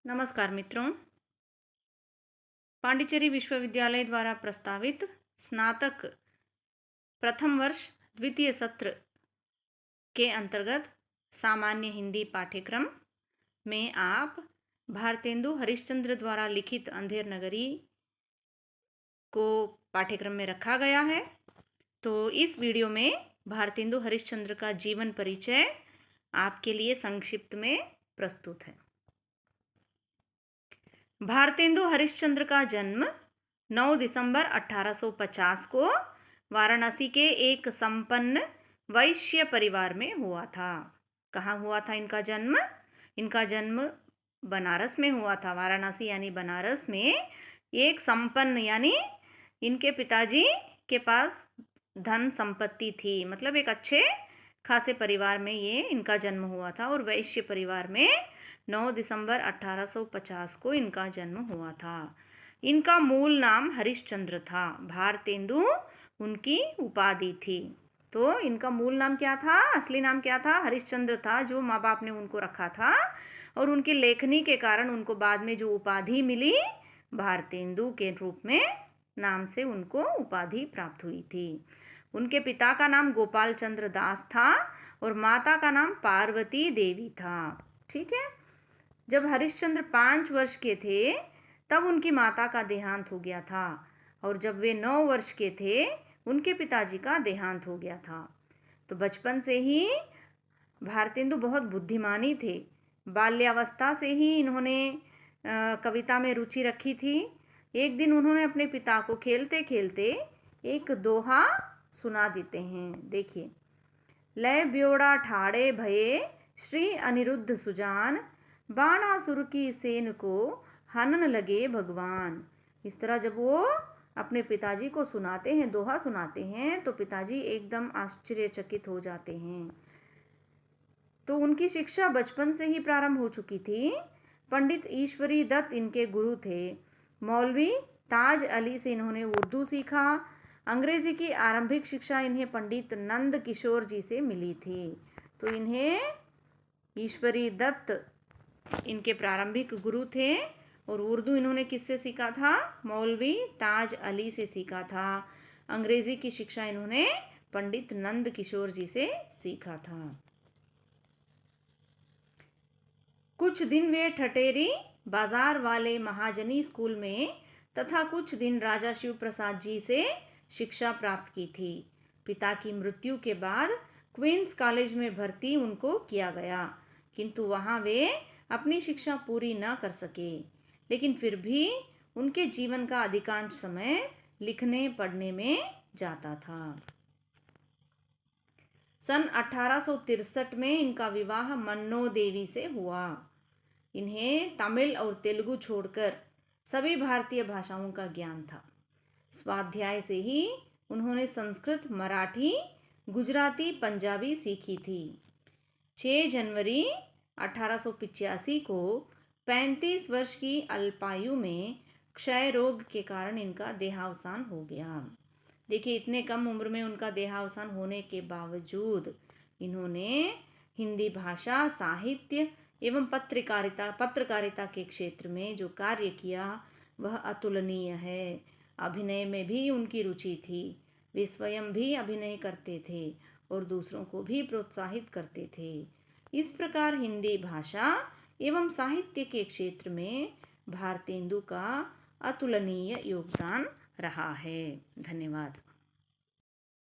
नमस्कार मित्रों। पांडिचेरी विश्वविद्यालय द्वारा प्रस्तावित स्नातक प्रथम वर्ष द्वितीय सत्र के अंतर्गत सामान्य हिंदी पाठ्यक्रम में आप भारतेंदु हरिश्चंद्र द्वारा लिखित अंधेर नगरी को पाठ्यक्रम में रखा गया है। तो इस वीडियो में भारतेंदु हरिश्चंद्र का जीवन परिचय आपके लिए संक्षिप्त में प्रस्तुत है। भारतेंदु हरिश्चंद्र का जन्म 9 दिसंबर 1850 को वाराणसी के एक संपन्न वैश्य परिवार में हुआ था। कहाँ हुआ था इनका जन्म? इनका जन्म बनारस में हुआ था। वाराणसी यानी बनारस में एक संपन्न यानी इनके पिताजी के पास धन संपत्ति थी, मतलब एक अच्छे खासे परिवार में ये इनका जन्म हुआ था और वैश्य परिवार में 9 दिसंबर 1850 को इनका जन्म हुआ था। इनका मूल नाम हरिश्चंद्र था। भारतेंदु उनकी उपाधि थी। तो इनका मूल नाम क्या था? असली नाम क्या था? हरिश्चंद्र था, जो माँ बाप ने उनको रखा था। और उनकी लेखनी के कारण उनको बाद में जो उपाधि मिली, भारतेंदु के रूप में नाम से उनको उपाधि प्राप्त हुई थी। उनके पिता का नाम गोपाल चंद्र दास था और माता का नाम पार्वती देवी था। ठीक है। जब हरिश्चंद्र 5 वर्ष के थे तब उनकी माता का देहांत हो गया था और जब वे 9 वर्ष के थे उनके पिताजी का देहांत हो गया था। तो बचपन से ही भारतेंदु बहुत बुद्धिमानी थे। बाल्यावस्था से ही इन्होंने कविता में रुचि रखी थी। एक दिन उन्होंने अपने पिता को खेलते खेलते एक दोहा सुना देते हैं। देखिए, लय ब्योड़ा ठाड़े भये श्री अनिरुद्ध सुजान, बाणासुर की सेन को हनन लगे भगवान। इस तरह जब वो अपने पिताजी को सुनाते हैं, दोहा सुनाते हैं, तो पिताजी एकदम आश्चर्यचकित हो जाते हैं। तो उनकी शिक्षा बचपन से ही प्रारंभ हो चुकी थी। पंडित ईश्वरी दत्त इनके गुरु थे। मौलवी ताज अली से इन्होंने उर्दू सीखा। अंग्रेजी की आरंभिक शिक्षा इन्हें पंडित नंद किशोर जी से मिली थी। तो इन्हें ईश्वरी दत्त इनके प्रारंभिक गुरु थे और उर्दू इन्होंने किससे सीखा था? मौलवी ताज अली से सीखा था। अंग्रेजी की शिक्षा इन्होंने पंडित नंद किशोर जी से सीखा था। कुछ दिन वे ठटेरी बाजार वाले महाजनी स्कूल में तथा कुछ दिन राजा शिव प्रसाद जी से शिक्षा प्राप्त की थी। पिता की मृत्यु के बाद क्वींस कॉलेज में भर्ती उनको किया गया, किंतु वहाँ वे अपनी शिक्षा पूरी न कर सके। लेकिन फिर भी उनके जीवन का अधिकांश समय लिखने पढ़ने में जाता था। सन 1863 में इनका विवाह मन्नो देवी से हुआ। इन्हें तमिल और तेलुगु छोड़कर सभी भारतीय भाषाओं का ज्ञान था। स्वाध्याय से ही उन्होंने संस्कृत, मराठी, गुजराती, पंजाबी सीखी थी। 6 जनवरी 1885 को 35 वर्ष की अल्पायु में क्षय रोग के कारण इनका देहावसान हो गया। देखिए, इतने कम उम्र में उनका देहावसान होने के बावजूद इन्होंने हिंदी भाषा, साहित्य एवं पत्रकारिता के क्षेत्र में जो कार्य किया वह अतुलनीय है। अभिनय में भी उनकी रुचि थी। वे स्वयं भी अभिनय करते थे और दूसरों को भी प्रोत्साहित करते थे। इस प्रकार हिंदी भाषा एवं साहित्य के क्षेत्र में भारतेंदु का अतुलनीय योगदान रहा है। धन्यवाद।